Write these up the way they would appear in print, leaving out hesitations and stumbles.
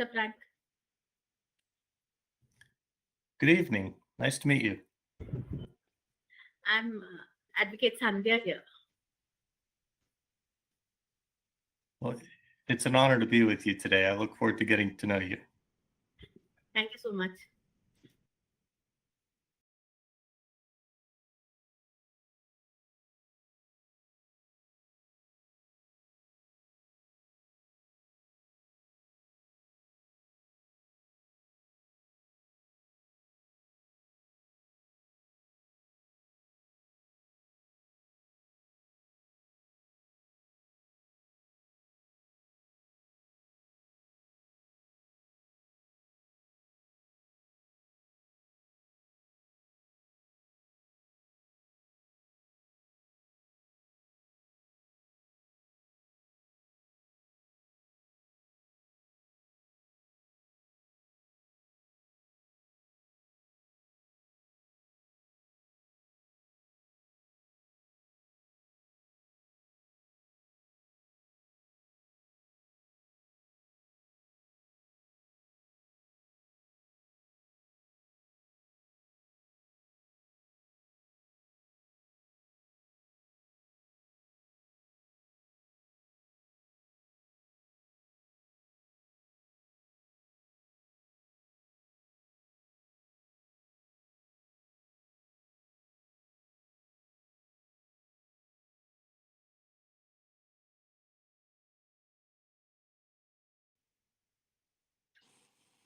Mr. Frank. Good evening. Nice to meet you. I'm Advocate Sandhya here. Well, it's an honor to be with you today. I look forward to getting to know you. Thank you so much.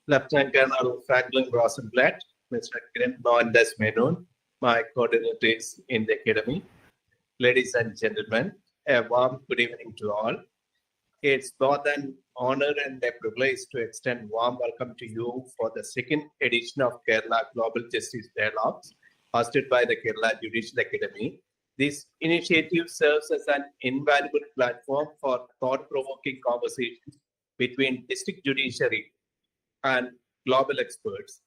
Lieutenant Colonel Franklin Rosenblatt, Mr. Kiran Mohandas Menon, my coordinators in the Academy. Ladies and gentlemen, a warm good evening to all. It's both an honor and a privilege to extend warm welcome to you for the second edition of Kerala Global Justice Dialogues, hosted by the Kerala Judicial Academy. This initiative serves as an invaluable platform for thought-provoking conversations between district judiciary and global experts.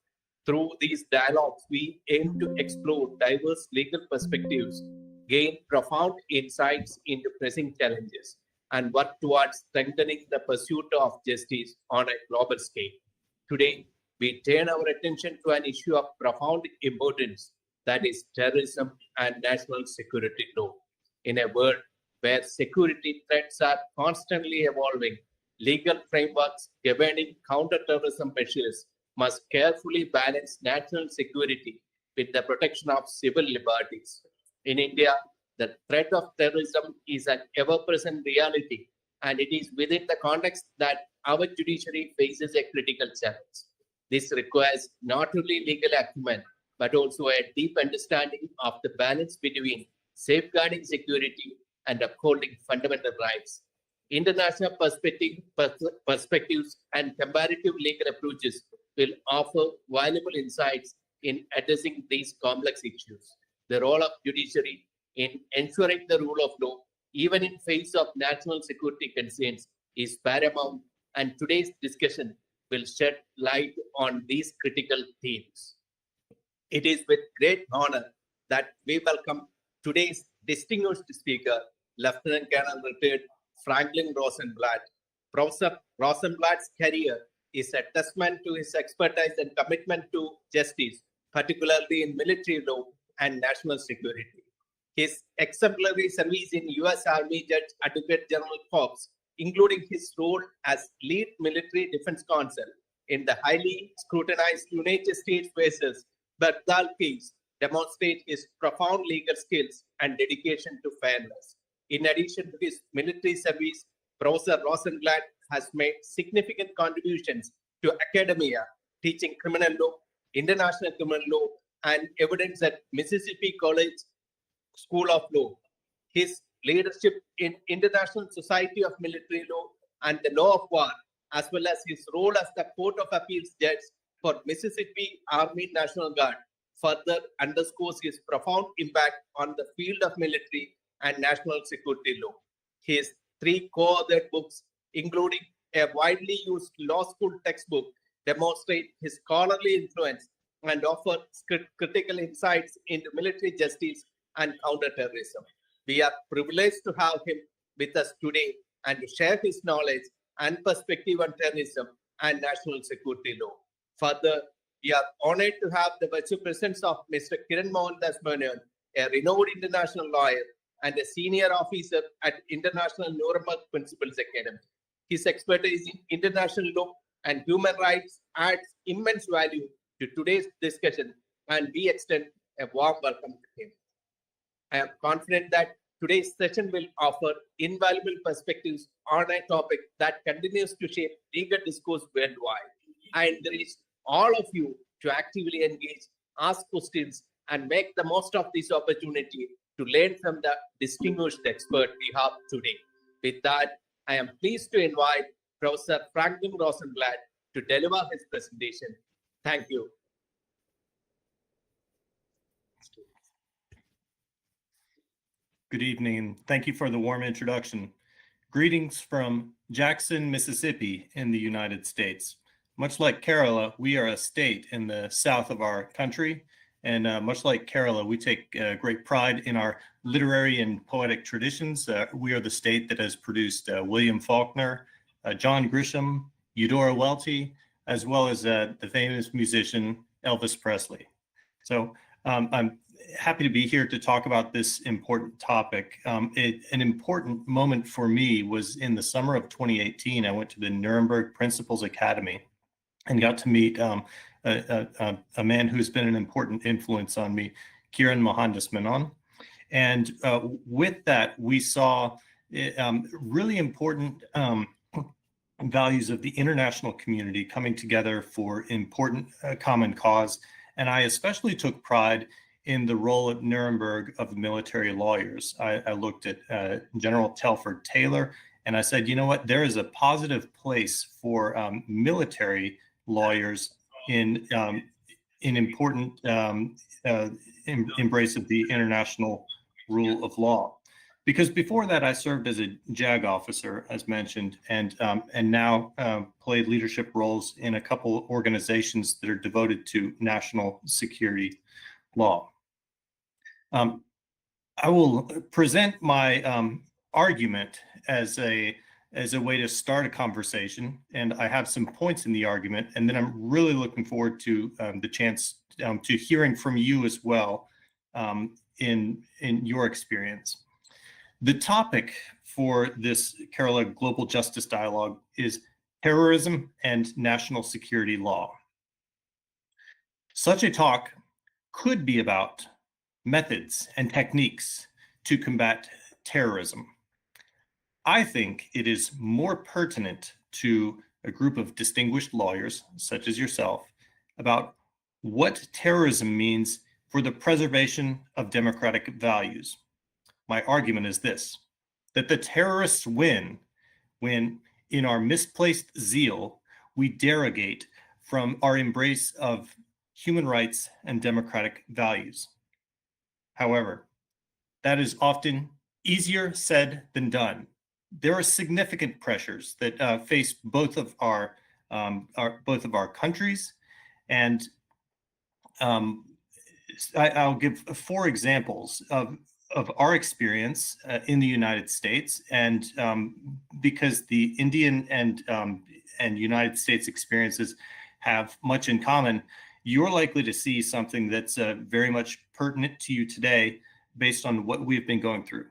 Through these dialogues, we aim to explore diverse legal perspectives, gain profound insights into pressing challenges, and work towards strengthening the pursuit of justice on a global scale. Today, we turn our attention to an issue of profound importance, that is terrorism and national security law. In a world where security threats are constantly evolving, legal frameworks governing counterterrorism measures must carefully balance national security with the protection of civil liberties. In India, the threat of terrorism is an ever-present reality, and it is within the context that our judiciary faces a critical challenge. This requires not only legal acumen, but also a deep understanding of the balance between safeguarding security and upholding fundamental rights. International perspectives and comparative legal approaches will offer valuable insights in addressing these complex issues. The role of judiciary in ensuring the rule of law, even in face of national security concerns, is paramount, and today's discussion will shed light on these critical themes. It is with great honor that we welcome today's distinguished speaker, Lieutenant Colonel Retd. Franklin Rosenblatt. Professor Rosenblatt's career is a testament to his expertise and commitment to justice, particularly in military law and national security. His exemplary service in U.S. Army Judge Advocate General Corps, including his role as lead military defense counsel in the highly scrutinized United States versus Baghdad case, demonstrate his profound legal skills and dedication to fairness. In addition to his military service, Professor Rosenblatt has made significant contributions to academia, teaching criminal law, international criminal law, and evidence at Mississippi College School of Law. His leadership in International Society of Military Law and the Law of War, as well as his role as the Court of Appeals judge for Mississippi Army National Guard, further underscores his profound impact on the field of military and national security law. His three co-authored books, including a widely used law school textbook, demonstrate his scholarly influence and offer critical insights into military justice and counterterrorism. We are privileged to have him with us today and to share his knowledge and perspective on terrorism, and national security law. Further, we are honored to have the virtual presence of Mr. Kiran Mohandas Menon, a renowned international lawyer and a senior officer at International Nuremberg Principles Academy. His expertise in international law and human rights adds immense value to today's discussion, and we extend a warm welcome to him. I am confident that today's session will offer invaluable perspectives on a topic that continues to shape legal discourse worldwide. I encourage all of you to actively engage, ask questions, and make the most of this opportunity to learn from the distinguished expert we have today. With that, I am pleased to invite Professor Franklin Rosenblatt to deliver his presentation. Thank you. Good evening, and thank you for the warm introduction. Greetings from Jackson, Mississippi in the United States. Much like Kerala, we are a state in the south of our country, and much like Kerala, we take great pride in our literary and poetic traditions. We are the state that has produced William Faulkner, John Grisham, Eudora Welty, as well as the famous musician Elvis Presley. So I'm happy to be here to talk about this important topic. An important moment for me was in the summer of 2018. I went to the Nuremberg Principles Academy and got to meet a man who's been an important influence on me, Kiran Mohandas Menon. And with that, we saw really important values of the international community coming together for important common cause. And I especially took pride in the role at Nuremberg of military lawyers. I looked at General Telford Taylor, and I said, you know what, there is a positive place for military lawyers in important embrace of the international rule of law. Because before that, I served as a JAG officer, as mentioned, and now played leadership roles in a couple organizations that are devoted to national security law. I will present my argument as a way to start a conversation, and I have some points in the argument, and then I'm really looking forward to the chance to hearing from you as well in your experience. The topic for this Kerala Global Justice Dialogue is terrorism and national security law. Such a talk could be about methods and techniques to combat terrorism. I think it is more pertinent to a group of distinguished lawyers, such as yourself, about what terrorism means for the preservation of democratic values. My argument is this, that the terrorists win when, in our misplaced zeal, we derogate from our embrace of human rights and democratic values. However, that is often easier said than done. There are significant pressures that face both of our countries, and I'll give 4 examples of our experience in the United States, and because the Indian and United States experiences have much in common, you're likely to see something that's very much pertinent to you today based on what we've been going through.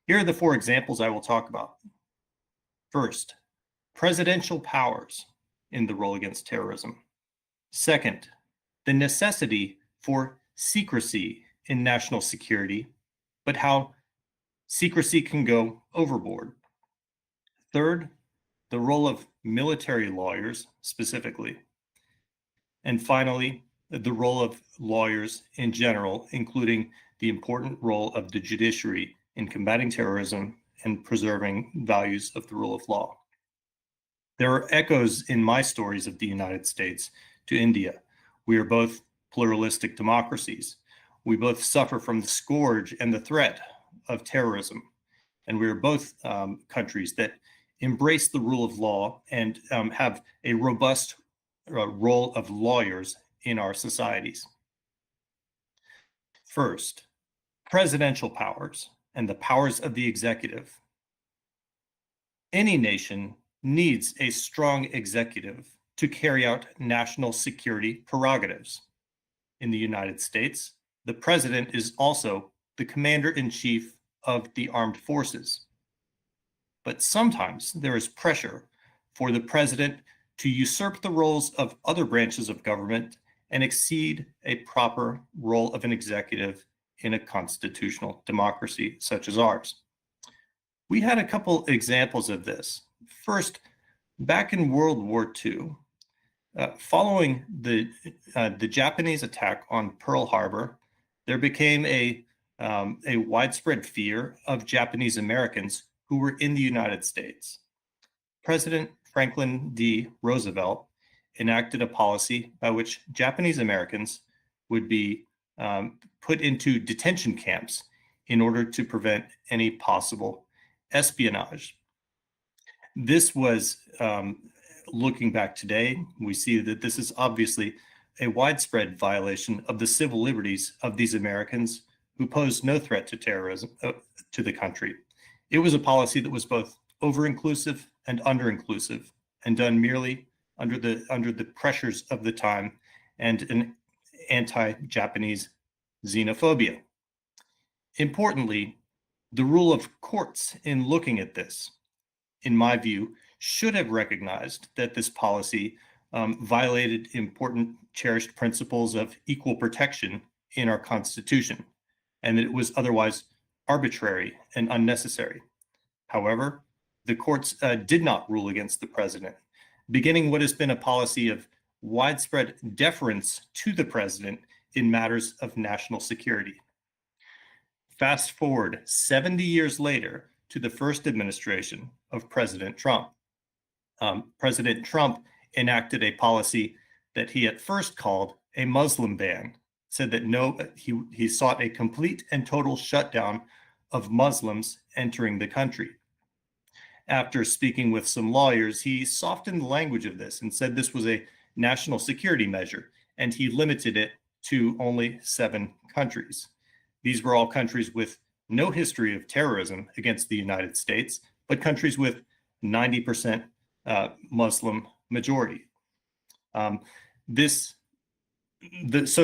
Here are the 4 examples I will talk about. First, presidential powers in the role against terrorism. Second, the necessity for secrecy in national security, but how secrecy can go overboard. Third, the role of military lawyers specifically. And finally, the role of lawyers in general, including the important role of the judiciary in combating terrorism and preserving values of the rule of law. There are echoes in my stories of the United States to India. We are both pluralistic democracies. We both suffer from the scourge and the threat of terrorism. And we are both countries that embrace the rule of law and have a robust role of lawyers in our societies. First, presidential powers and the powers of the executive. Any nation needs a strong executive to carry out national security prerogatives. In the United States, the president is also the commander-in-chief of the armed forces. But sometimes there is pressure for the president to usurp the roles of other branches of government and exceed a proper role of an executive in a constitutional democracy such as ours. We had a couple examples of this. First, back in World War II, following the Japanese attack on Pearl Harbor, there became a widespread fear of Japanese Americans who were in the United States. President Franklin D. Roosevelt enacted a policy by which Japanese Americans would be put into detention camps in order to prevent any possible espionage. This was, looking back today, we see that this is obviously a widespread violation of the civil liberties of these Americans who posed no threat to terrorism to the country. It was a policy that was both over-inclusive and under-inclusive, and done merely under the pressures of the time and an anti-Japanese xenophobia. Importantly, the role of courts in looking at this, in my view, should have recognized that this policy violated important cherished principles of equal protection in our Constitution, and that it was otherwise arbitrary and unnecessary. However, the courts did not rule against the president, beginning what has been a policy of widespread deference to the president in matters of national security. Fast forward 70 years later to the first administration of President Trump. President Trump enacted a policy that he at first called a Muslim ban, said that he sought a complete and total shutdown of Muslims entering the country. After speaking with some lawyers, he softened the language of this and said this was a national security measure, and he limited it to only 7 countries. These were all countries with no history of terrorism against the United States, but countries with 90% Muslim majority. So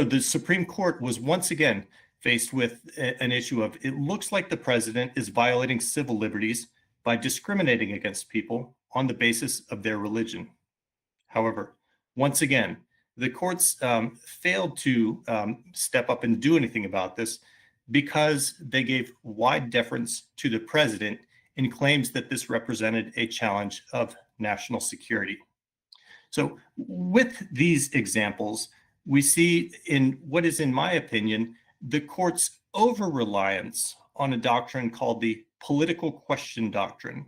the Supreme Court was once again faced with an issue of, it looks like the president is violating civil liberties by discriminating against people on the basis of their religion. However, once again, the courts failed to step up and do anything about this because they gave wide deference to the president in claims that this represented a challenge of national security. So with these examples, we see in what is, in my opinion, the court's over-reliance on a doctrine called the political question doctrine,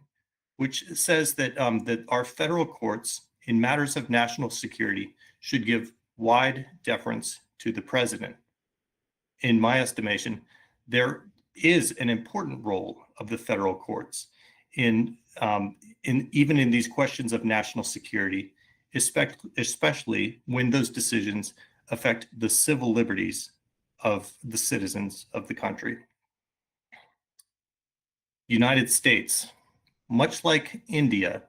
which says that, that our federal courts in matters of national security should give wide deference to the president. In my estimation, there is an important role of the federal courts in even in these questions of national security, especially when those decisions affect the civil liberties of the citizens of the country. United States, much like India,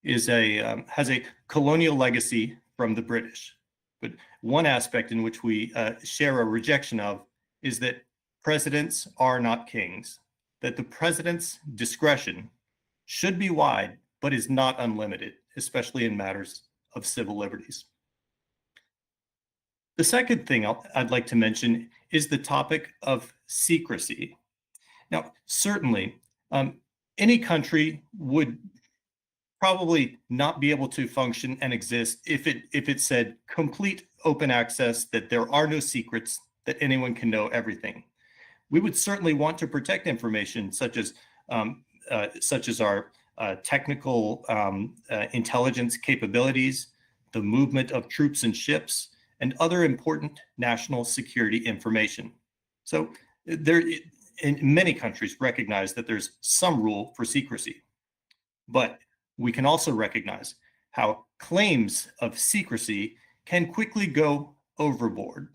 has a colonial legacy from the British. But one aspect in which we share a rejection of is that presidents are not kings, that the president's discretion should be wide, but is not unlimited, especially in matters of civil liberties. The second thing I'd like to mention is the topic of secrecy. Now, certainly, any country would probably not be able to function and exist if it said complete open access, that there are no secrets, that anyone can know everything. We would certainly want to protect information such as our technical intelligence capabilities, the movement of troops and ships, and other important national security information. So in many countries recognize that there's some rule for secrecy, but we can also recognize how claims of secrecy can quickly go overboard.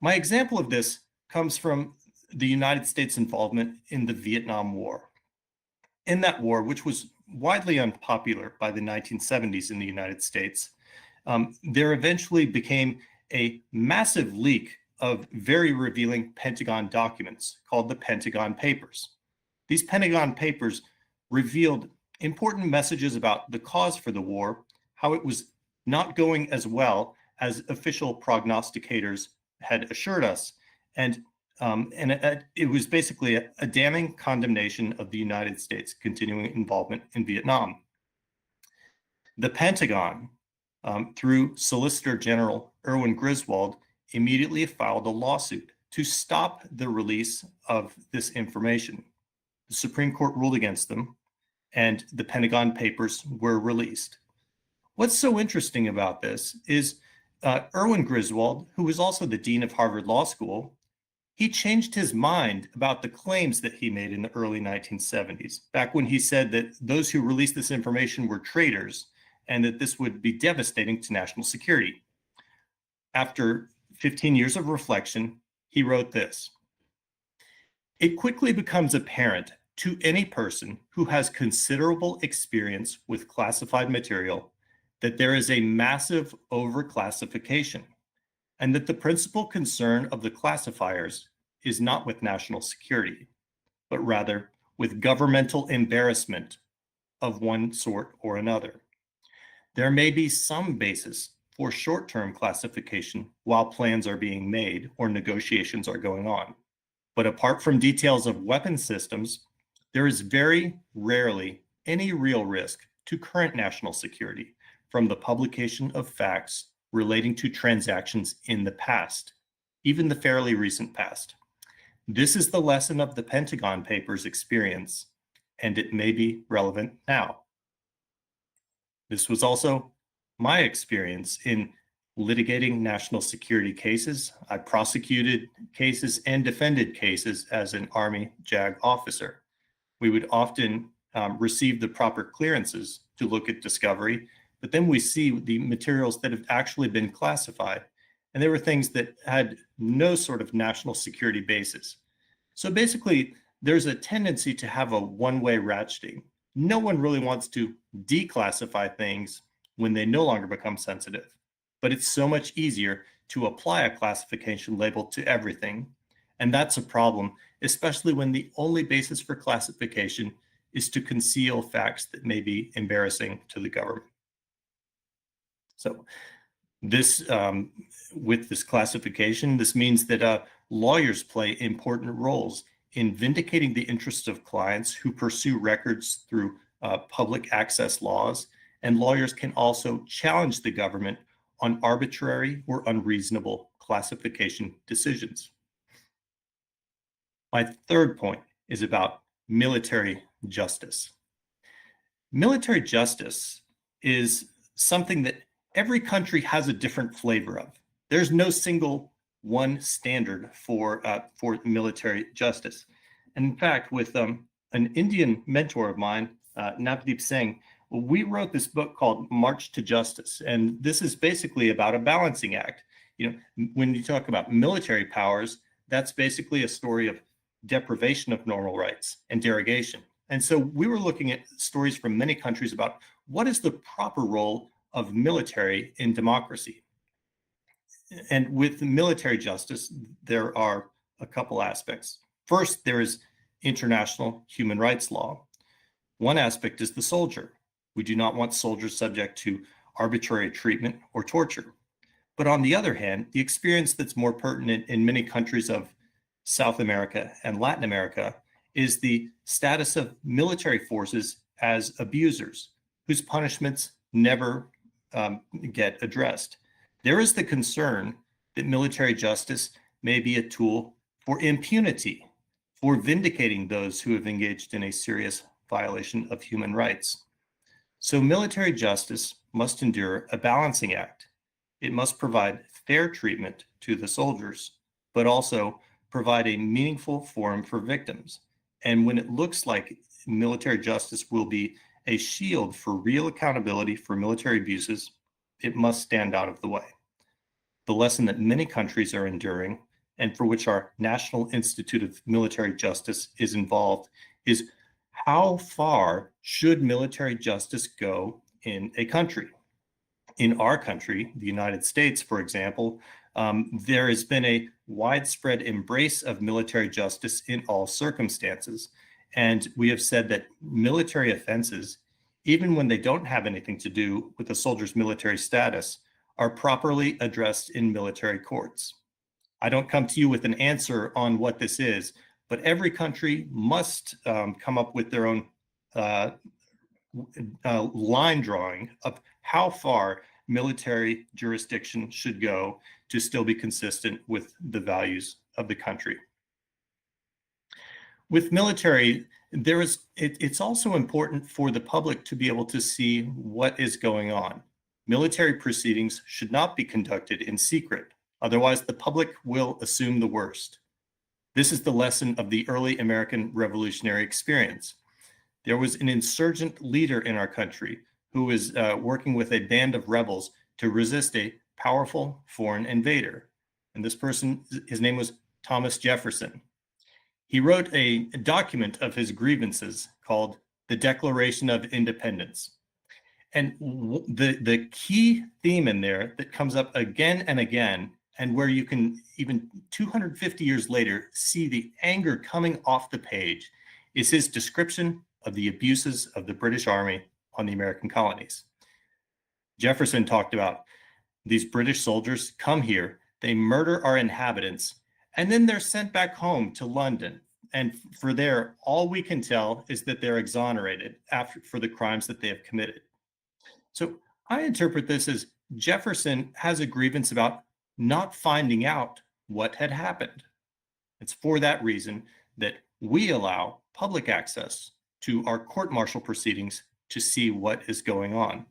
My example of this comes from the United States involvement in the Vietnam War. In that war, which was widely unpopular by the 1970s in the United States, there eventually became a massive leak of very revealing Pentagon documents called the Pentagon Papers. These Pentagon Papers revealed important messages about the cause for the war, how it was not going as well as official prognosticators had assured us, and it was basically a damning condemnation of the United States' continuing involvement in Vietnam. The Pentagon, through Solicitor General Erwin Griswold, immediately filed a lawsuit to stop the release of this information. The Supreme Court ruled against them, and the Pentagon Papers were released. What's so interesting about this is Erwin Griswold, who was also the dean of Harvard Law School, he changed his mind about the claims that he made in the early 1970s, back when he said that those who released this information were traitors and that this would be devastating to national security. After 15 years of reflection, he wrote this: "It quickly becomes apparent to any person who has considerable experience with classified material that there is a massive overclassification, and that the principal concern of the classifiers is not with national security, but rather with governmental embarrassment of one sort or another. There may be some basis for short-term classification while plans are being made or negotiations are going on. But apart from details of weapon systems, there is very rarely any real risk to current national security from the publication of facts relating to transactions in the past, even the fairly recent past. This is the lesson of the Pentagon Papers experience, and it may be relevant now." This was also my experience in litigating national security cases. I prosecuted cases and defended cases as an Army JAG officer. We would often receive the proper clearances to look at discovery, but then we see the materials that have actually been classified, and there were things that had no sort of national security basis. So basically, there's a tendency to have a one-way ratcheting. No one really wants to declassify things when they no longer become sensitive, but it's so much easier to apply a classification label to everything, and that's a problem, especially when the only basis for classification is to conceal facts that may be embarrassing to the government. So this, with this classification, this means that lawyers play important roles in vindicating the interests of clients who pursue records through public access laws, and lawyers can also challenge the government on arbitrary or unreasonable classification decisions. My third point is about military justice. Military justice is something that every country has a different flavor of. There's no single one standard for military justice. And in fact, with an Indian mentor of mine, Navdeep Singh, we wrote this book called March to Justice. And this is basically about a balancing act. You know, when you talk about military powers, that's basically a story of deprivation of normal rights and derogation. And so we were looking at stories from many countries about what is the proper role of military in democracy. And with military justice, there are a couple aspects. First, there is international human rights law. One aspect is the soldier. We do not want soldiers subject to arbitrary treatment or torture. But on the other hand, the experience that's more pertinent in many countries of South America and Latin America is the status of military forces as abusers, whose punishments never get addressed. There is the concern that military justice may be a tool for impunity, for vindicating those who have engaged in a serious violation of human rights. So military justice must endure a balancing act. It must provide fair treatment to the soldiers, but also provide a meaningful forum for victims. And when it looks like military justice will be a shield for real accountability for military abuses, it must stand out of the way. The lesson that many countries are enduring, and for which our National Institute of Military Justice is involved, is how far should military justice go in a country? In our country, the United States, for example, there has been a widespread embrace of military justice in all circumstances. And we have said that military offenses, even when they don't have anything to do with a soldier's military status, are properly addressed in military courts. I don't come to you with an answer on what this is, but every country must come up with their own line drawing of how far military jurisdiction should go to still be consistent with the values of the country. With military, it's also important for the public to be able to see what is going on. Military proceedings should not be conducted in secret, otherwise the public will assume the worst. This is the lesson of the early American revolutionary experience. There was an insurgent leader in our country who was working with a band of rebels to resist a powerful foreign invader. And this person, his name was Thomas Jefferson. He wrote a document of his grievances called the Declaration of Independence. And the key theme in there that comes up again and again, and where you can even 250 years later see the anger coming off the page, is his description of the abuses of the British Army on the American colonies. Jefferson talked about these British soldiers come here, they murder our inhabitants, and then they're sent back home to London. And for there, all we can tell is that they're exonerated for the crimes that they have committed. So I interpret this as Jefferson has a grievance about not finding out what had happened. It's for that reason that we allow public access to our court-martial proceedings to see what is going on.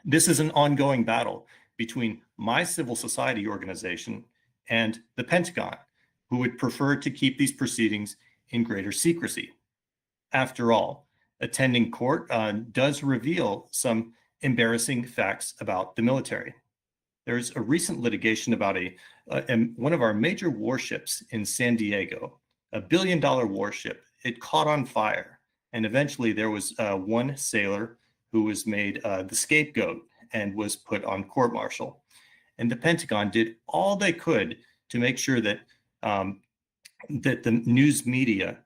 This is an ongoing battle between my civil society organization and the Pentagon, who would prefer to keep these proceedings in greater secrecy. After all, attending court does reveal some embarrassing facts about the military. There's a recent litigation about one of our major warships in San Diego, a $1 billion warship. It caught on fire, and eventually there was one sailor who was made the scapegoat and was put on court-martial. And the Pentagon did all they could to make sure that that the news media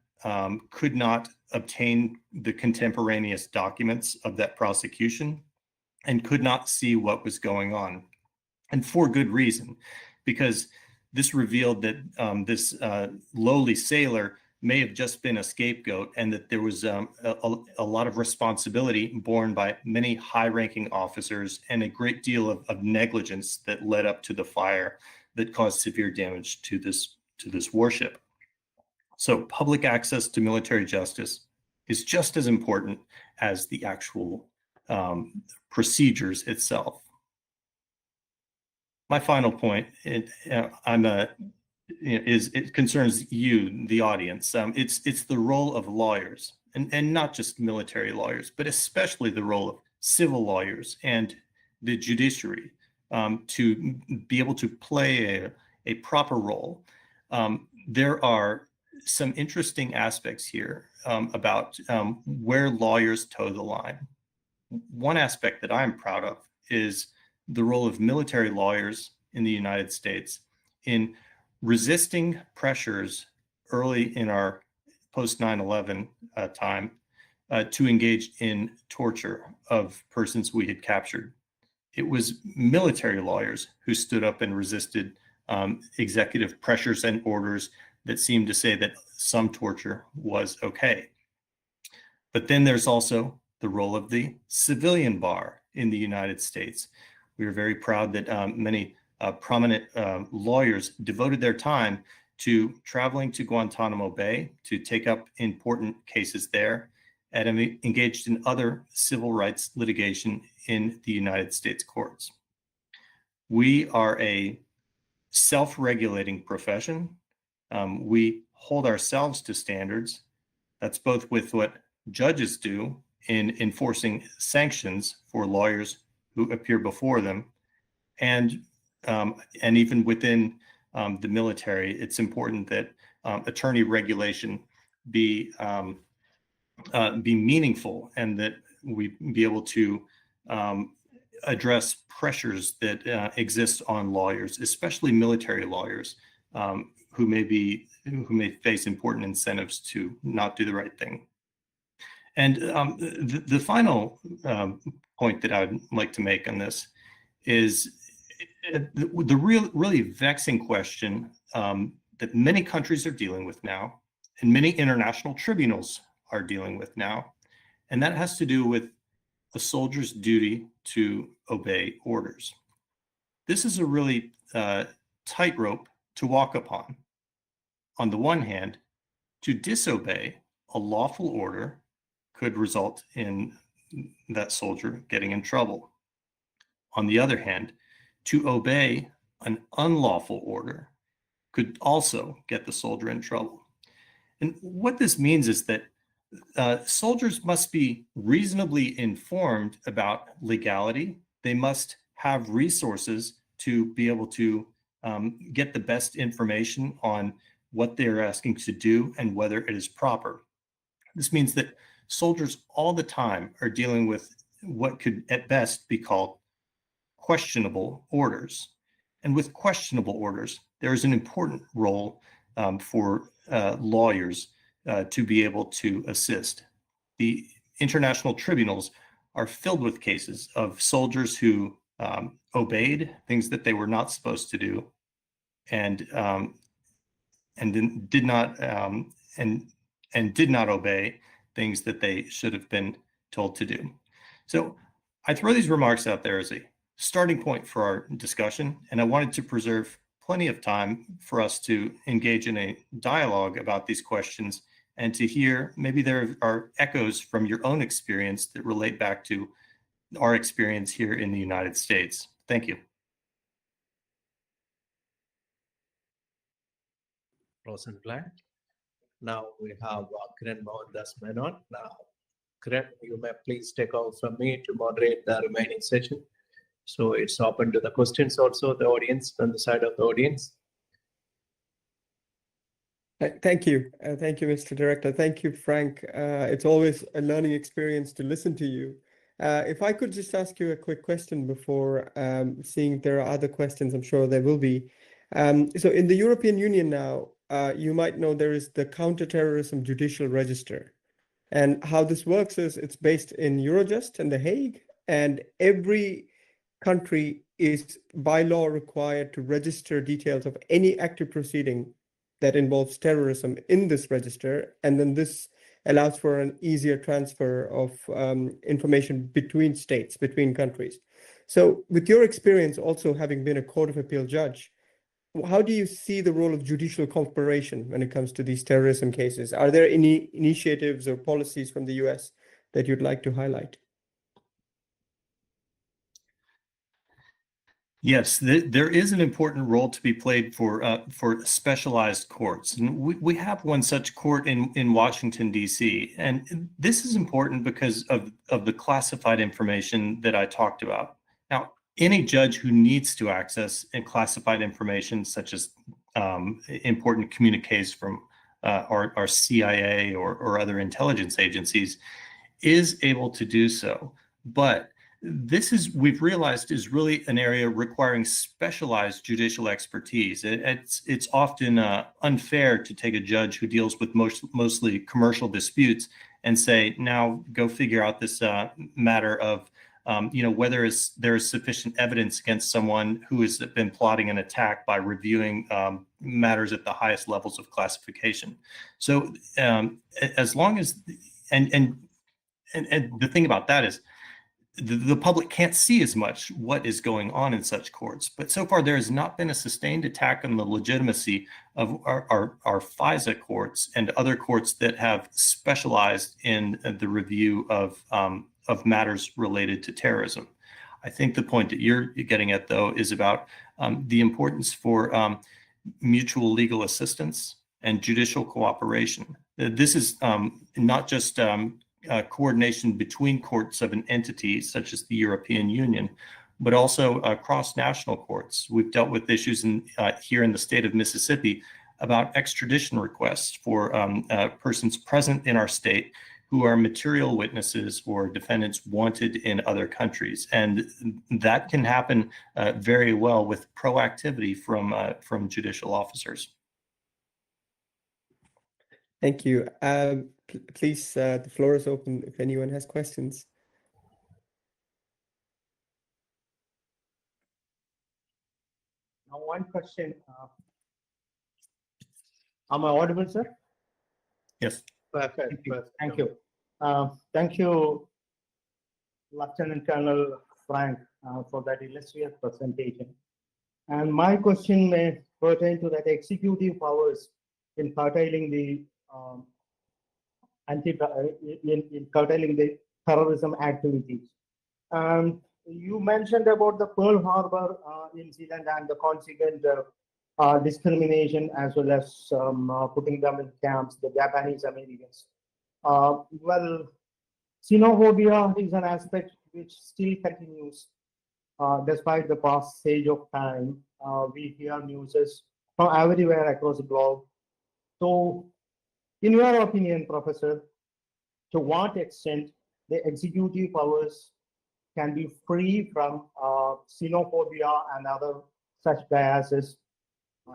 could not obtain the contemporaneous documents of that prosecution and could not see what was going on. And for good reason, because this revealed that this lowly sailor may have just been a scapegoat, and that there was a lot of responsibility borne by many high-ranking officers and a great deal of negligence that led up to the fire that caused severe damage to this warship. So public access to military justice is just as important as the actual procedures itself. My final point, it concerns you, the audience. It's the role of lawyers, and not just military lawyers, but especially the role of civil lawyers and the judiciary to be able to play a proper role. There are some interesting aspects here about where lawyers toe the line. One aspect that I'm proud of is the role of military lawyers in the United States in resisting pressures early in our post 9/11 time to engage in torture of persons we had captured. It was military lawyers who stood up and resisted executive pressures and orders that seemed to say that some torture was okay. But then there's also the role of the civilian bar in the United States. We are very proud that many prominent lawyers devoted their time to traveling to Guantanamo Bay to take up important cases there, and engaged in other civil rights litigation in the United States courts. We are a self-regulating profession. We hold ourselves to standards. That's both with what judges do in enforcing sanctions for lawyers who appear before them, and even within the military. It's important that attorney regulation be meaningful, and that we be able to address pressures that exist on lawyers, especially military lawyers, who may face important incentives to not do the right thing. And the final point that I'd like to make on this is the really vexing question that many countries are dealing with now, and many international tribunals are dealing with now, and that has to do with a soldier's duty to obey orders. This is a really tightrope to walk upon. On the one hand, to disobey a lawful order could result in that soldier getting in trouble. On the other hand, to obey an unlawful order could also get the soldier in trouble. And what this means is that soldiers must be reasonably informed about legality. They must have resources to be able to get the best information on what they're asking to do and whether it is proper. This means that soldiers all the time are dealing with what could at best be called questionable orders. And with questionable orders, there is an important role for lawyers to be able to assist. The international tribunals are filled with cases of soldiers who obeyed things that they were not supposed to do, and did not obey things that they should have been told to do. So I throw these remarks out there as a starting point for our discussion, and I wanted to preserve plenty of time for us to engage in a dialogue about these questions and to hear maybe there are echoes from your own experience that relate back to our experience here in the United States. Thank you. Rosenblatt. Now we have Kiran Mohandas Menon. Now, Kiran, you may please take over from me to moderate the remaining session. So it's open to the questions also, the audience, on the side of the audience. Thank you. Thank you, Mr. Director. Thank you, Frank. It's always a learning experience to listen to you. If I could just ask you a quick question before seeing if there are other questions, I'm sure there will be. So in the European Union now, you might know there is the Counterterrorism Judicial Register. And how this works is it's based in Eurojust and The Hague, and every country is by law required to register details of any active proceeding that involves terrorism in this register. And then this allows for an easier transfer of information between states, between countries. So with your experience also having been a Court of Appeal judge, how do you see the role of judicial cooperation when it comes to these terrorism cases? Are there any initiatives or policies from the US that you'd like to highlight? Yes, there is an important role to be played for specialized courts, and we have one such court in Washington, D.C. And this is important because of the classified information that I talked about. Now, any judge who needs to access classified information, such as important communiques from our CIA or other intelligence agencies, is able to do so. But we've realized is really an area requiring specialized judicial expertise. It's often unfair to take a judge who deals with mostly commercial disputes and say, now go figure out this matter of whether there is sufficient evidence against someone who has been plotting an attack by reviewing matters at the highest levels of classification. So as long as and the thing about that is, the public can't see as much what is going on in such courts. But so far, there has not been a sustained attack on the legitimacy of our FISA courts and other courts that have specialized in the review of matters related to terrorism. I think the point that you're getting at, though, is about the importance for mutual legal assistance and judicial cooperation. This is not just coordination between courts of an entity such as the European Union, but also cross-national courts. We've dealt with issues here in the state of Mississippi about extradition requests for persons present in our state who are material witnesses or defendants wanted in other countries. And that can happen very well with proactivity from judicial officers. Thank you. Please, the floor is open if anyone has questions. Now, one question. Am I audible, sir? Yes. Perfect. Thank you. Thank you, Lieutenant Colonel Frank, for that illustrious presentation. And my question may pertain to that executive powers in curtailing the in curtailing the terrorism activities. You mentioned about the Pearl Harbor incident and the consequent discrimination, as well as putting them in camps, the Japanese Americans. Well, xenophobia is an aspect which still continues despite the passage of time. We hear news from everywhere across the globe. So, in your opinion, Professor, to what extent the executive powers can be free from xenophobia and other such biases,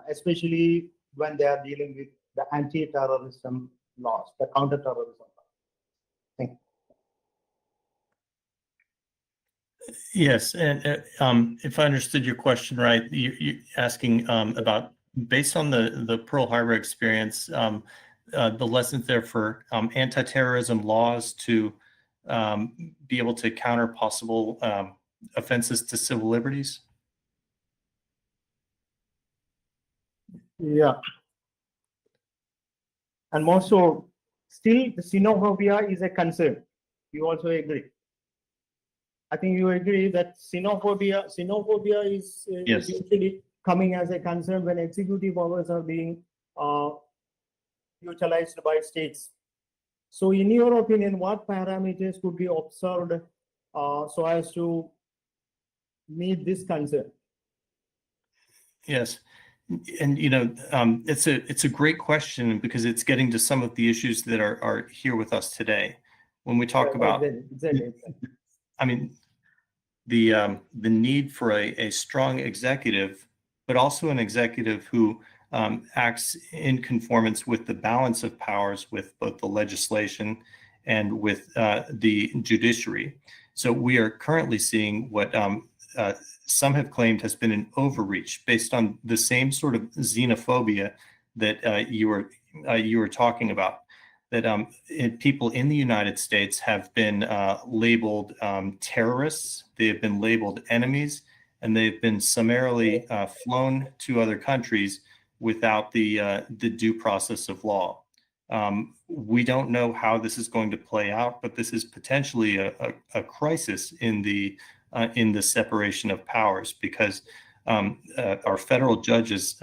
especially when they are dealing with the anti-terrorism laws, the counter-terrorism laws? Thank you. Yes, and if I understood your question right, you're asking about, based on the Pearl Harbor experience, the lessons there for anti-terrorism laws to be able to counter possible offenses to civil liberties? Yeah. And more so, still the xenophobia is a concern. You also agree? I think you agree that xenophobia is Yes. usually coming as a concern when executive powers are being utilized by states. So in your opinion, what parameters could be observed so as to meet this concern? Yes, and it's a great question because it's getting to some of the issues that are here with us today. When we talk about, Exactly. I mean, the need for a strong executive, but also an executive who acts in conformance with the balance of powers with both the legislation and with the judiciary. So we are currently seeing what some have claimed has been an overreach based on the same sort of xenophobia that you were talking about. That people in the United States have been labeled terrorists, they have been labeled enemies, and they've been summarily flown to other countries without the due process of law. We don't know how this is going to play out, but this is potentially a crisis in the separation of powers, because our federal judges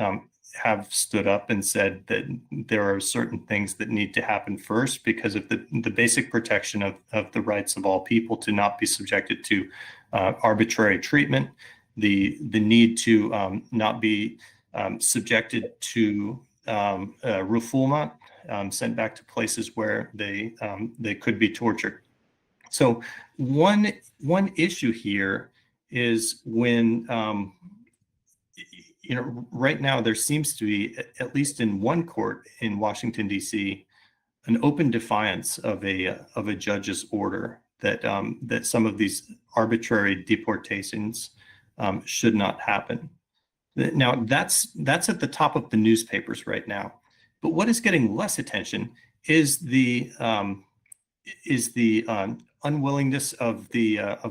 have stood up and said that there are certain things that need to happen first because of the basic protection of the rights of all people to not be subjected to arbitrary treatment, the need to not be subjected to refoulement, sent back to places where they could be tortured. So one issue here is when right now there seems to be, at least in one court in Washington D.C., an open defiance of a judge's order that that some of these arbitrary deportations should not happen. Now that's at the top of the newspapers right now, but what is getting less attention is the unwillingness of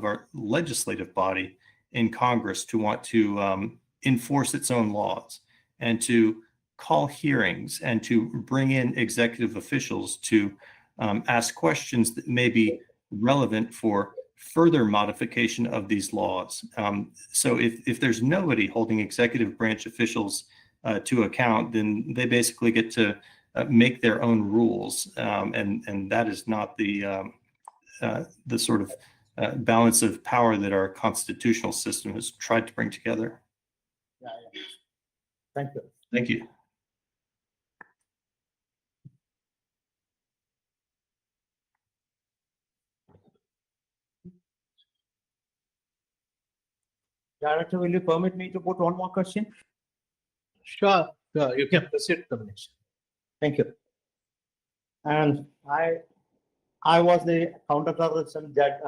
our legislative body in Congress to want to enforce its own laws and to call hearings and to bring in executive officials to ask questions that may be relevant for further modification of these laws. So if there's nobody holding executive branch officials to account, then they basically get to make their own rules, and that is not the sort of balance of power that our constitutional system has tried to bring together. Yeah. Thank you. Thank you. Director, will you permit me to put one more question? Sure, you can proceed, Commissioner. Thank you. And I was the counterterrorism judge.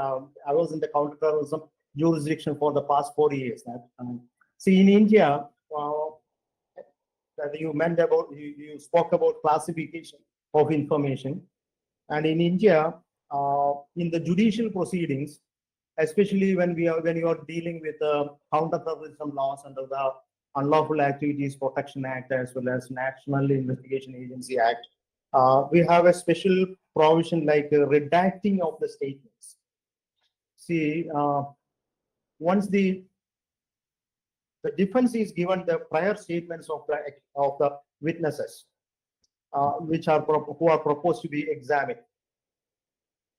I was in the counterterrorism jurisdiction for the past 4 years. See, in India, that you spoke about classification of information, and in India, in the judicial proceedings, especially when you are dealing with counterterrorism laws under the Unlawful Activities Protection Act as well as National Investigation Agency Act, we have a special provision like redacting of the statements. See, once the defense is given the prior statements of the witnesses, who are proposed to be examined.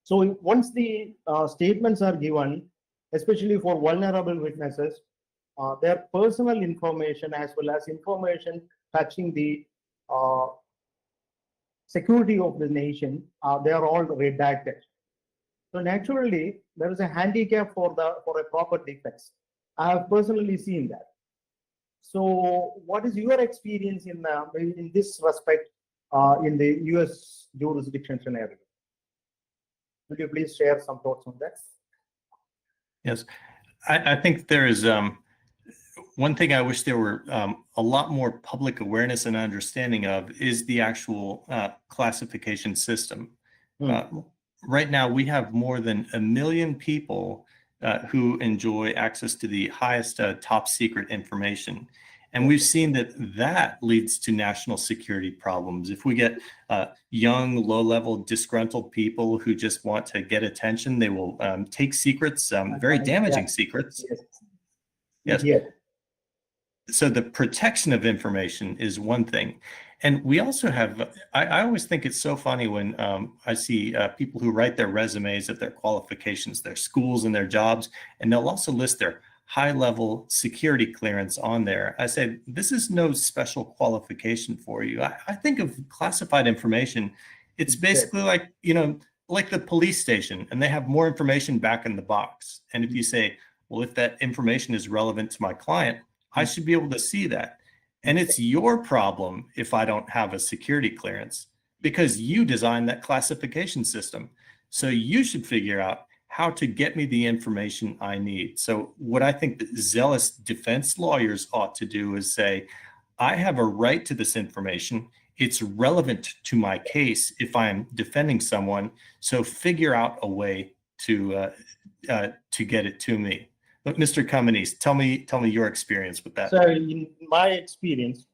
So once the statements are given, especially for vulnerable witnesses, their personal information as well as information touching the security of the nation, they are all redacted. So naturally, there is a handicap for a proper defense. I have personally seen that. So, what is your experience in this respect in the U.S. jurisdiction scenario? Would you please share some thoughts on that? Yes, I think there is one thing I wish there were a lot more public awareness and understanding of is the actual classification system. Right now, we have more than 1 million people who enjoy access to the highest top secret information. And we've seen that leads to national security problems. If we get young, low-level, disgruntled people who just want to get attention, they will take secrets, very damaging secrets. Yes. So the protection of information is one thing. And we also have, I always think it's so funny when I see people who write their resumes of their qualifications, their schools and their jobs, and they'll also list their high-level security clearance on there. I say, this is no special qualification for you. I think of classified information, it's basically like, like the police station, and they have more information back in the box. And if you say, well, if that information is relevant to my client, I should be able to see that. And it's your problem if I don't have a security clearance, because you designed that classification system. So you should figure out how to get me the information I need. So what I think that zealous defense lawyers ought to do is say, I have a right to this information. It's relevant to my case if I'm defending someone. So figure out a way to get it to me. But Mr. Cummings, tell me your experience with that. So in my experience,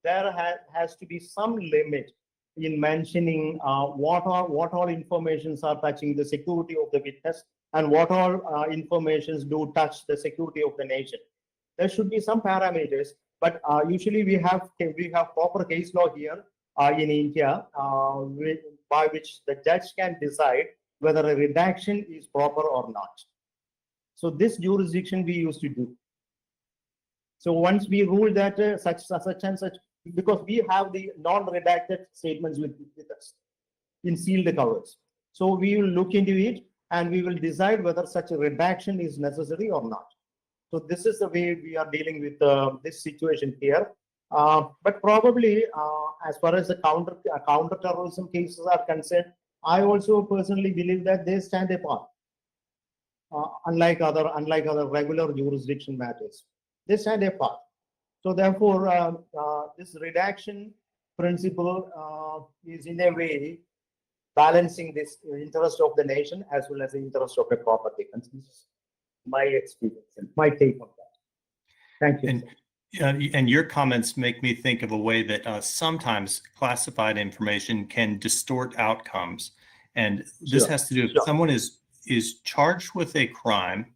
there has to be some limit in mentioning what all informations are touching the security of the witness and what all informations do touch the security of the nation. There should be some parameters, but usually we have proper case law here in India by which the judge can decide whether a redaction is proper or not. So this jurisdiction we used to do. So once we rule that such and such, because we have the non-redacted statements with us in sealed covers. So we will look into it and we will decide whether such a redaction is necessary or not. So this is the way we are dealing with this situation here. But probably as far as the counter-terrorism cases are concerned, I also personally believe that they stand apart, unlike other regular jurisdiction matters. They stand apart. So therefore, this redaction principle is in a way balancing this interest of the nation as well as the interest of a proper defense. This is my experience and my take on that. Thank you. And your comments make me think of a way that sometimes classified information can distort outcomes. And this has to do with someone is charged with a crime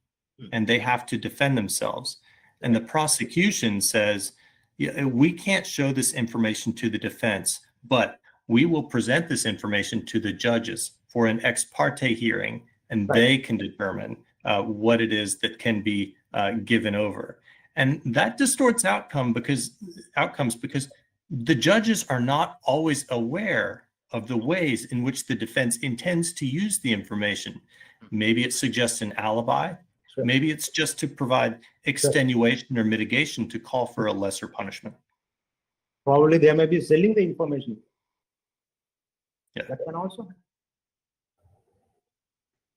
and they have to defend themselves. And the prosecution says, we can't show this information to the defense, but we will present this information to the judges for an ex parte hearing, and they can determine what it is that can be given over. And that distorts outcomes because the judges are not always aware of the ways in which the defense intends to use the information. Maybe it suggests an alibi. Sure. Maybe it's just to provide extenuation or mitigation to call for a lesser punishment. Probably they may be selling the information. Yeah. That can also.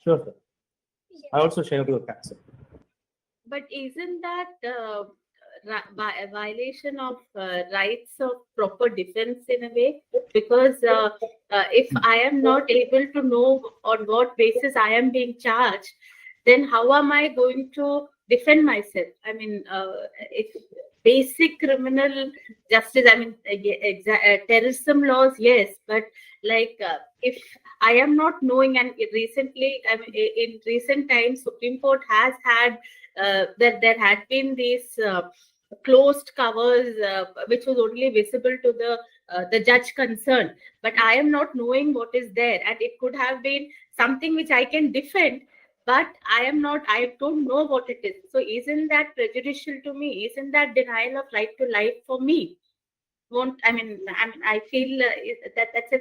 Sure, sir. I also share your concept. But isn't that a violation of rights of proper defense in a way? Because if I am not able to know on what basis I am being charged, then how am I going to defend myself? I mean, if basic criminal justice, I mean, terrorism laws, yes, but like if I am not knowing, and recently, I mean, in recent times, Supreme Court has had that there had been these closed covers which was only visible to the judge concerned, but I am not knowing what is there, and it could have been something which I can defend, but I don't know what it is. So isn't that prejudicial to me? Isn't that denial of right to life for me? I feel that's a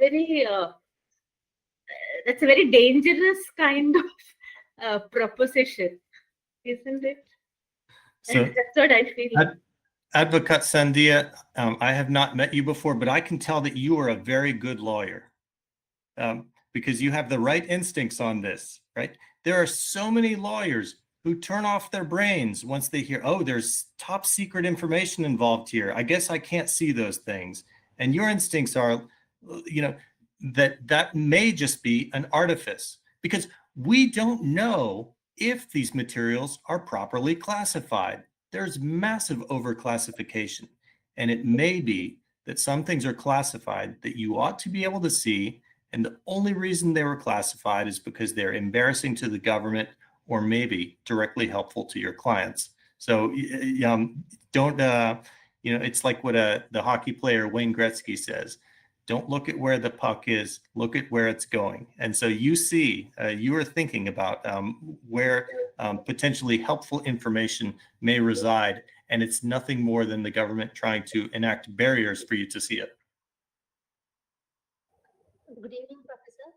very dangerous kind of proposition, isn't it? So That's what I feel. Advocate Sandhya, I have not met you before, but I can tell that you are a very good lawyer because you have the right instincts on this, right? There are so many lawyers who turn off their brains once they hear, oh, there's top secret information involved here. I guess I can't see those things. And your instincts are, that may just be an artifice because we don't know if these materials are properly classified. There's massive overclassification, and it may be that some things are classified that you ought to be able to see, and the only reason they were classified is because they're embarrassing to the government or maybe directly helpful to your clients. So don't, it's like what the hockey player Wayne Gretzky says, don't look at where the puck is, look at where it's going. And so you see, you are thinking about where potentially helpful information may reside, and it's nothing more than the government trying to enact barriers for you to see it. Good evening, Professor.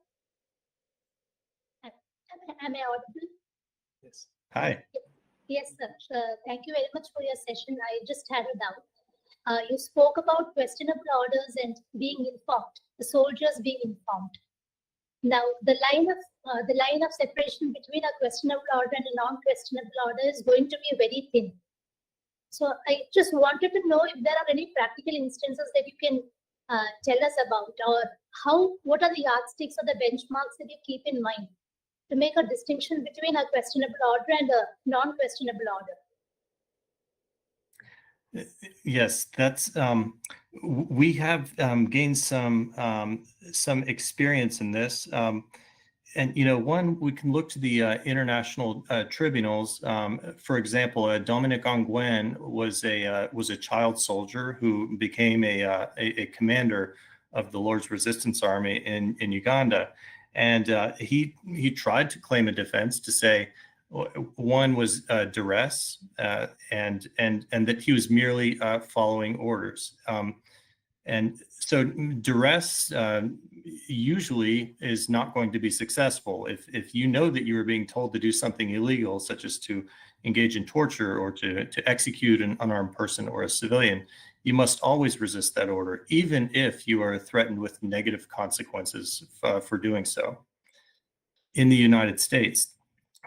Am I audible? Yes. Hi. Yes, sir. Thank you very much for your session. I just had a doubt. You spoke about questionable orders and being informed, the soldiers being informed. Now, the line of separation between a questionable order and a non-questionable order is going to be very thin. So I just wanted to know if there are any practical instances that you can tell us about, or what are the yardsticks or the benchmarks that you keep in mind to make a distinction between a questionable order and a non-questionable order? Yes, that's we have gained some experience in this, and we can look to the international tribunals. For example, Dominic Ongwen was a child soldier who became a commander of the Lord's Resistance Army in Uganda, and he tried to claim a defense to say, one was duress, and that he was merely following orders. And so duress usually is not going to be successful. If you know that you are being told to do something illegal, such as to engage in torture or to execute an unarmed person or a civilian, you must always resist that order, even if you are threatened with negative consequences for doing so. In the United States,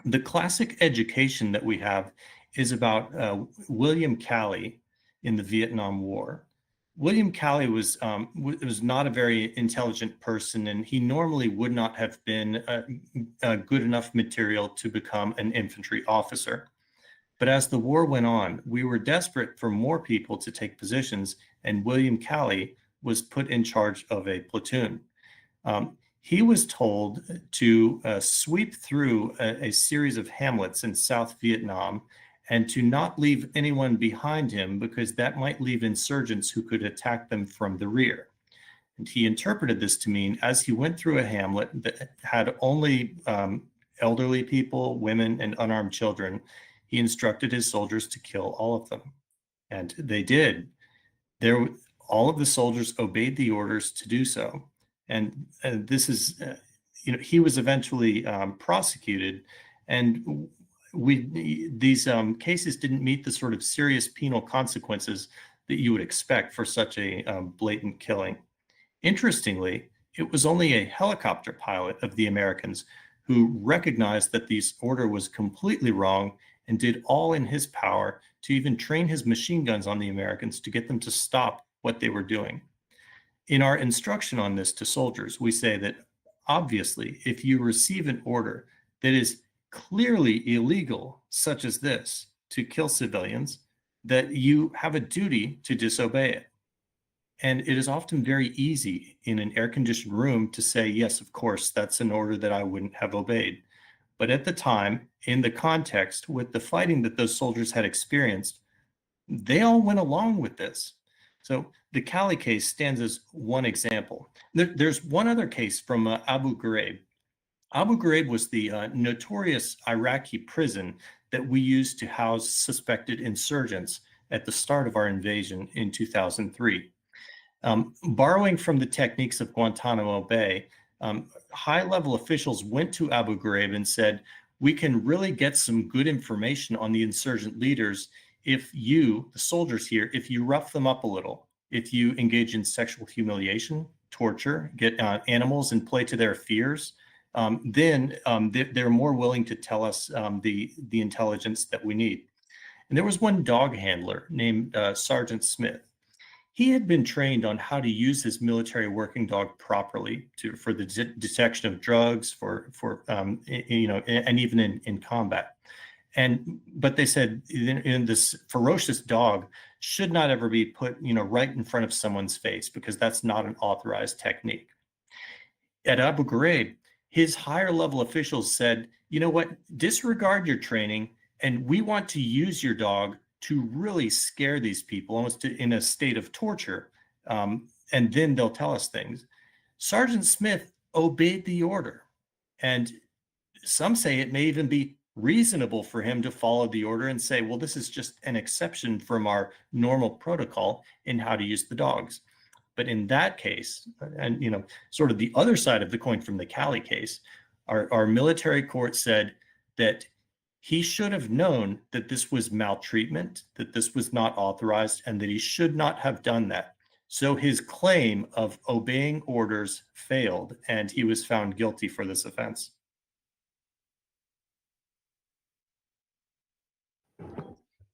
the classic education that we have is about William Calley in the Vietnam War. William Calley was not a very intelligent person, and he normally would not have been a good enough material to become an infantry officer. But as the war went on, we were desperate for more people to take positions, and William Calley was put in charge of a platoon. He was told to sweep through a series of hamlets in South Vietnam and to not leave anyone behind him because that might leave insurgents who could attack them from the rear. And he interpreted this to mean as he went through a hamlet that had only elderly people, women, and unarmed children, he instructed his soldiers to kill all of them. And they did. All of the soldiers obeyed the orders to do so. And this is, he was eventually prosecuted, and these cases didn't meet the sort of serious penal consequences that you would expect for such a blatant killing. Interestingly, it was only a helicopter pilot of the Americans who recognized that this order was completely wrong and did all in his power to even train his machine guns on the Americans to get them to stop what they were doing. In our instruction on this to soldiers, we say that obviously, if you receive an order that is clearly illegal, such as this, to kill civilians, that you have a duty to disobey it. And it is often very easy in an air-conditioned room to say, yes, of course, that's an order that I wouldn't have obeyed. But at the time, in the context, with the fighting that those soldiers had experienced, they all went along with this. So the Cali case stands as one example. There's one other case from Abu Ghraib. Abu Ghraib was the notorious Iraqi prison that we used to house suspected insurgents at the start of our invasion in 2003. Borrowing from the techniques of Guantanamo Bay, high-level officials went to Abu Ghraib and said, we can really get some good information on the insurgent leaders if you, the soldiers here, if you rough them up a little, if you engage in sexual humiliation, torture, get animals and play to their fears, then they're more willing to tell us the intelligence that we need. And there was one dog handler named Sergeant Smith. He had been trained on how to use his military working dog properly for the detection of drugs, and even in combat. But they said in this ferocious dog should not ever be put, right in front of someone's face, because that's not an authorized technique. At Abu Ghraib, his higher level officials said, you know what, disregard your training, and we want to use your dog to really scare these people, almost in a state of torture, and then they'll tell us things. Sergeant Smith obeyed the order, and some say it may even be reasonable for him to follow the order and say, well, this is just an exception from our normal protocol in how to use the dogs. But in that case, and sort of the other side of the coin from the Cali case, our military court said that he should have known that this was maltreatment, that this was not authorized, and that he should not have done that. So his claim of obeying orders failed, and he was found guilty for this offense.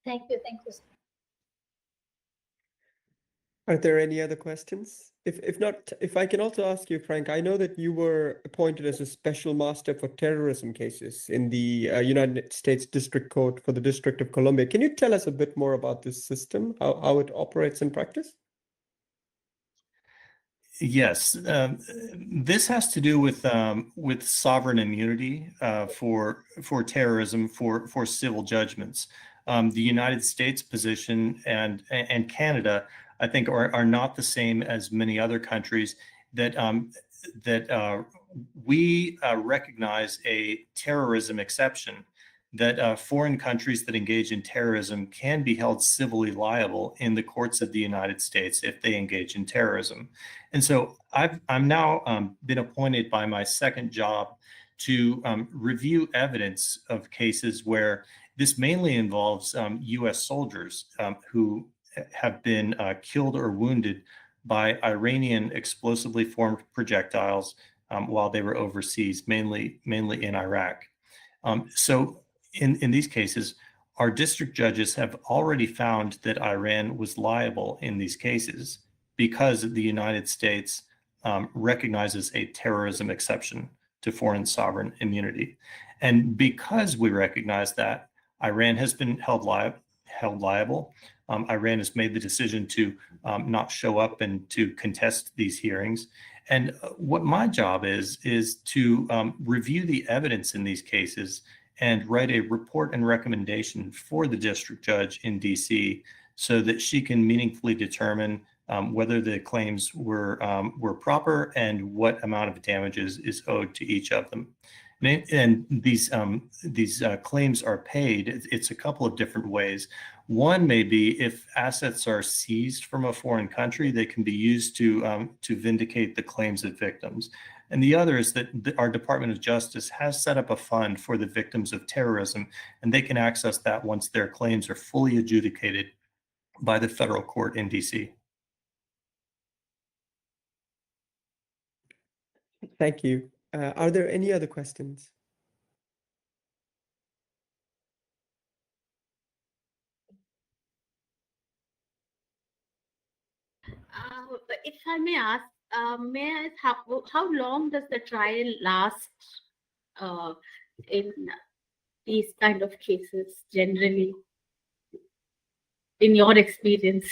Thank you. Thank you. Are there any other questions? If not, if I can also ask you, Frank, I know that you were appointed as a special master for terrorism cases in the United States District Court for the District of Columbia. Can you tell us a bit more about this system, how it operates in practice? Yes, this has to do with sovereign immunity for terrorism, for civil judgments. The United States position and Canada, I think, are not the same as many other countries that we recognize a terrorism exception, that foreign countries that engage in terrorism can be held civilly liable in the courts of the United States if they engage in terrorism. And so I'm now been appointed by my second job to review evidence of cases where this mainly involves U.S. soldiers who have been killed or wounded by Iranian explosively formed projectiles while they were overseas, mainly in Iraq. So in these cases, our district judges have already found that Iran was liable in these cases because the United States recognizes a terrorism exception to foreign sovereign immunity. And because we recognize that, Iran has been held liable. Iran has made the decision to not show up and to contest these hearings. And what my job is to review the evidence in these cases and write a report and recommendation for the district judge in DC so that she can meaningfully determine whether the claims were proper and what amount of damages is owed to each of them. And these claims are paid. It's a couple of different ways. One may be if assets are seized from a foreign country, they can be used to vindicate the claims of victims. And the other is that our Department of Justice has set up a fund for the victims of terrorism, and they can access that once their claims are fully adjudicated by the federal court in DC. Thank you. Are there any other questions? If I may ask, how long does the trial last in these kind of cases generally, in your experience?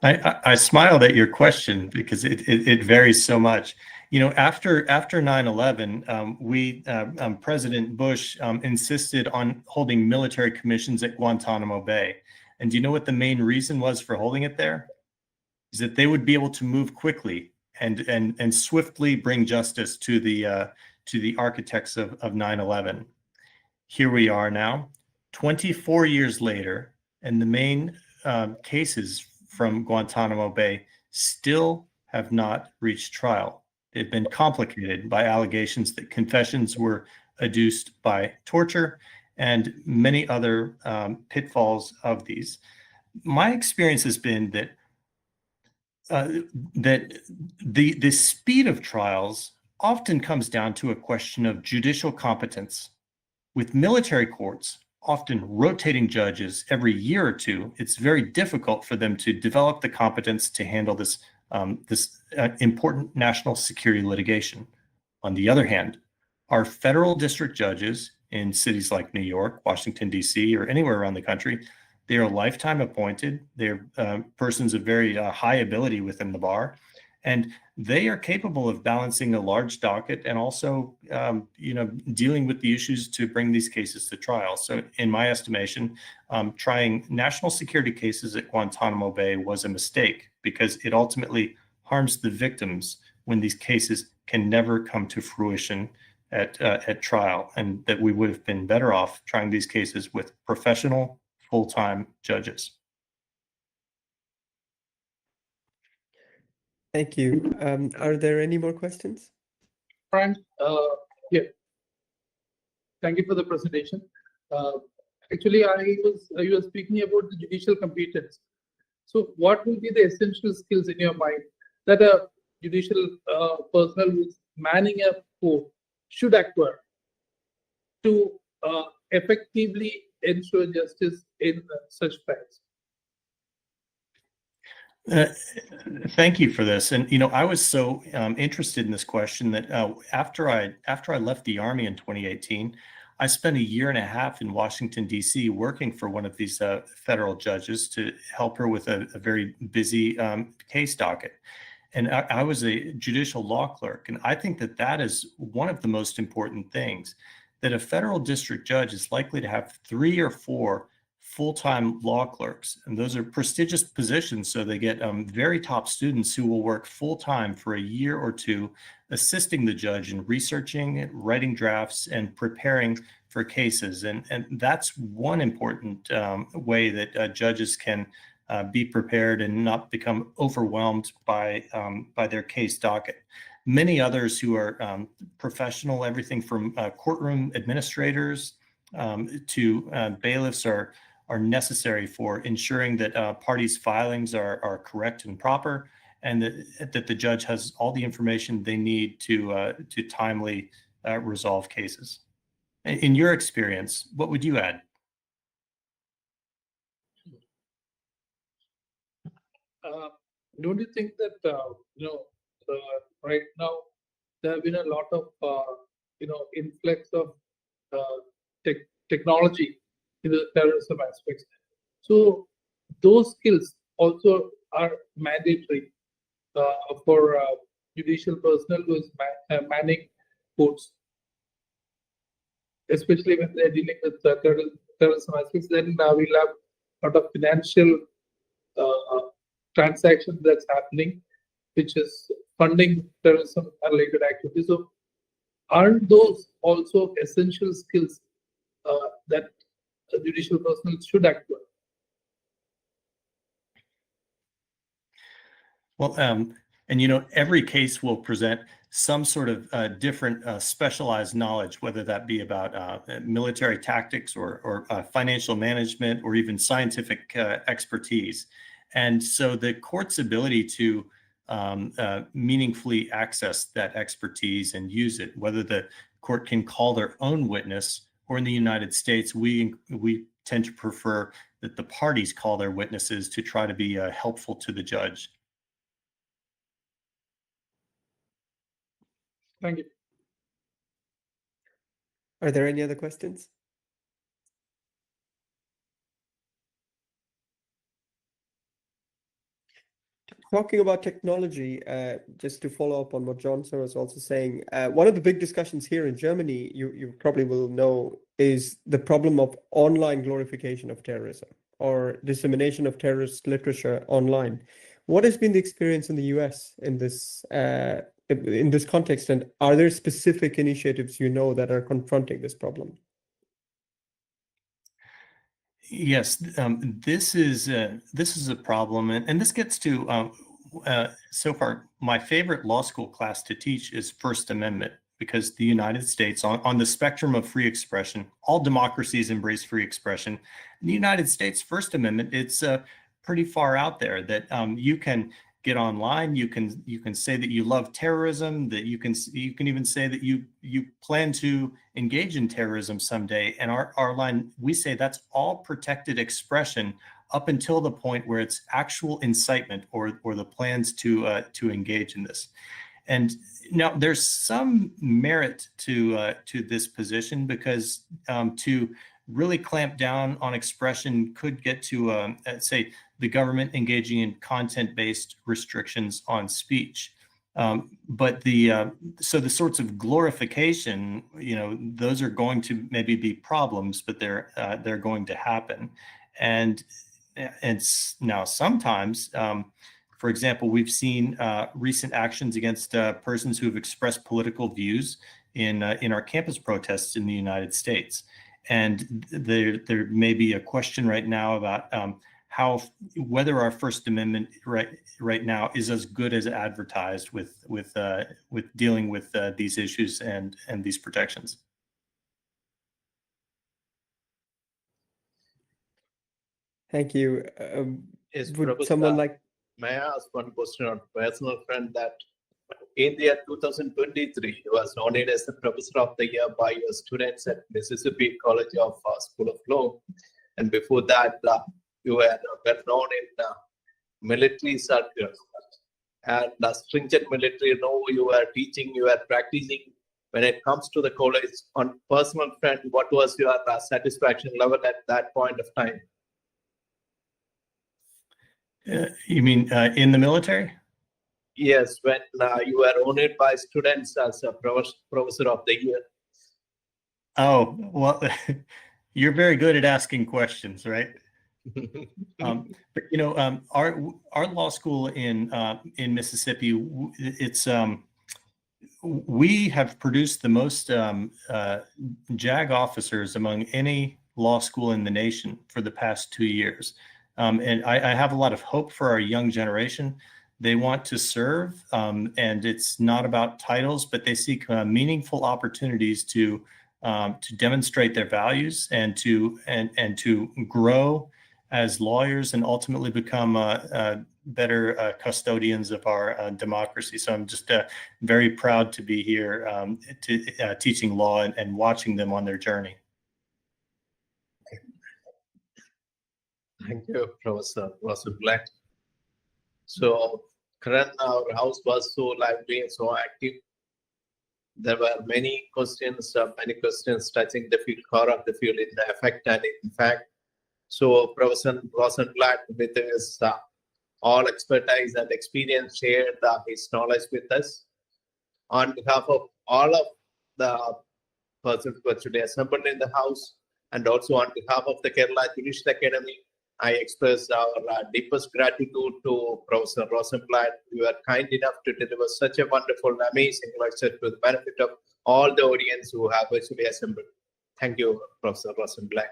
I smiled at your question because it varies so much. You know, after 9/11, President Bush insisted on holding military commissions at Guantanamo Bay. And do you know what the main reason was for holding it there? Is that they would be able to move quickly and swiftly bring justice to the architects of 9/11. Here we are now, 24 years later, and the main cases from Guantanamo Bay still have not reached trial. They've been complicated by allegations that confessions were adduced by torture and many other pitfalls of these. My experience has been that the speed of trials often comes down to a question of judicial competence. With military courts, often rotating judges every year or two, it's very difficult for them to develop the competence to handle this important national security litigation. On the other hand, our federal district judges in cities like New York, Washington, D.C., or anywhere around the country, they are lifetime appointed. They're persons of very high ability within the bar, and they are capable of balancing a large docket and also, dealing with the issues to bring these cases to trial. So, in my estimation, trying national security cases at Guantanamo Bay was a mistake because it ultimately harms the victims when these cases can never come to fruition at trial, and that we would have been better off trying these cases with professional, full-time judges. Thank you. Are there any more questions? Frank, yeah. Thank you for the presentation. Actually, you were speaking about the judicial competence. So what will be the essential skills in your mind that a judicial personnel who's manning a court should acquire to effectively ensure justice in such trials? Thank you for this. And I was so interested in this question that after I left the Army in 2018, I spent a year and a half in Washington, D.C., working for one of these federal judges to help her with a very busy case docket. And I was a judicial law clerk, and I think that is one of the most important things, that a federal district judge is likely to have 3 or 4 full-time law clerks, and those are prestigious positions. So they get very top students who will work full-time for a year or two, assisting the judge in researching, writing drafts, and preparing for cases. And that's one important way that judges can be prepared and not become overwhelmed by their case docket. Many others who are professional, everything from courtroom administrators to bailiffs are necessary for ensuring that parties' filings are correct and proper, and that the judge has all the information they need to timely resolve cases. In your experience, what would you add? Don't you think that right now there have been a lot of influx of technology in the terrorism aspects? So those skills also are mandatory for judicial personnel who is manning courts, especially when they're dealing with terrorism aspects. Then we'll have a lot of financial transactions that's happening, which is funding terrorism related activities. So aren't those also essential skills that judicial personnel should acquire? Well, and every case will present some sort of different specialized knowledge, whether that be about military tactics or financial management or even scientific expertise. And so the court's ability to meaningfully access that expertise and use it, whether the court can call their own witness, or in the United States, we tend to prefer that the parties call their witnesses to try to be helpful to the judge. Thank you. Are there any other questions? Talking about technology, just to follow up on what John sir was also saying, one of the big discussions here in Germany, you probably will know, is the problem of online glorification of terrorism or dissemination of terrorist literature online. What has been the experience in the US in this context, and are there specific initiatives you know that are confronting this problem? Yes, this is a problem, and this gets to so far my favorite law school class to teach is First Amendment, because the United States, on the spectrum of free expression, all democracies embrace free expression. In the United States, First Amendment, it's pretty far out there that you can get online, you can say that you love terrorism, that you can even say that you plan to engage in terrorism someday. And our line, we say that's all protected expression up until the point where it's actual incitement or the plans to engage in this. And now there's some merit to this position, because to really clamp down on expression could get to say the government engaging in content-based restrictions on speech. But so the sorts of glorification, those are going to maybe be problems, but they're going to happen. And now sometimes, for example, we've seen recent actions against persons who have expressed political views in our campus protests in the United States. And there may be a question right now about whether our First Amendment right now is as good as advertised with dealing with these issues and these protections. Thank you. Yes, Would Prabhu, someone like? May I ask one question on personal front? That in the year 2023, you was nominated as the Professor of the Year by your students at Mississippi College of School of Law. And before that, you were well known in military circles. And stringent military, you were teaching, you were practicing. When it comes to the college, on personal front, what was your satisfaction level at that point of time? You mean in the military? Yes, when you were honored by students as a Professor of the Year. Oh, well, you're very good at asking questions, right? But our law school in Mississippi, it's we have produced the most JAG officers among any law school in the nation for the past 2 years. And I have a lot of hope for our young generation. They want to serve, and it's not about titles, but they seek meaningful opportunities to demonstrate their values and to grow as lawyers and ultimately become better custodians of our democracy. So I'm just very proud to be here teaching law and watching them on their journey. Thank you, Professor Rosenblatt. So, Karan, our house was so lively and so active. There were many questions touching the field, core of the field, in the effect and in fact. So, Professor Rosenblatt, with his all expertise and experience, shared his knowledge with us. On behalf of all of the persons who are today assembled in the house, and also on behalf of the Kerala Judicial Academy, I express our deepest gratitude to Professor Rosenblatt. You are kind enough to deliver such a wonderful, amazing lecture to the benefit of all the audience who have actually assembled. Thank you, Professor Rosenblatt.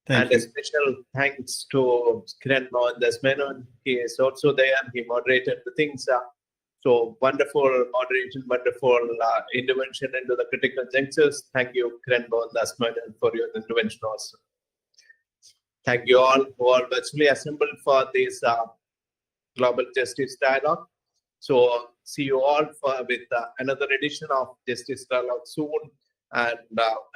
Thank you. A special thanks to Kiran Mohandas Menon. He is also there. He moderated the things. So wonderful moderation, wonderful intervention into the critical junctures. Thank you, Kiran Dasmanan, for your intervention also. Thank you all who are virtually assembled for this Global Justice Dialogue. So see you all with another edition of Justice Dialogue soon, and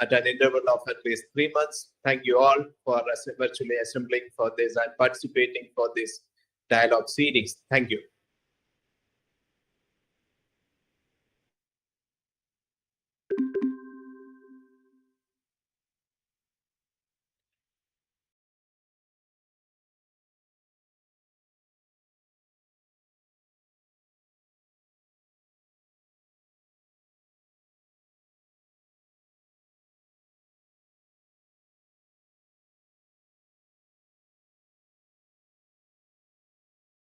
at an interval of at least 3 months. Thank you all for virtually assembling for this and participating for this dialogue series. Thank you.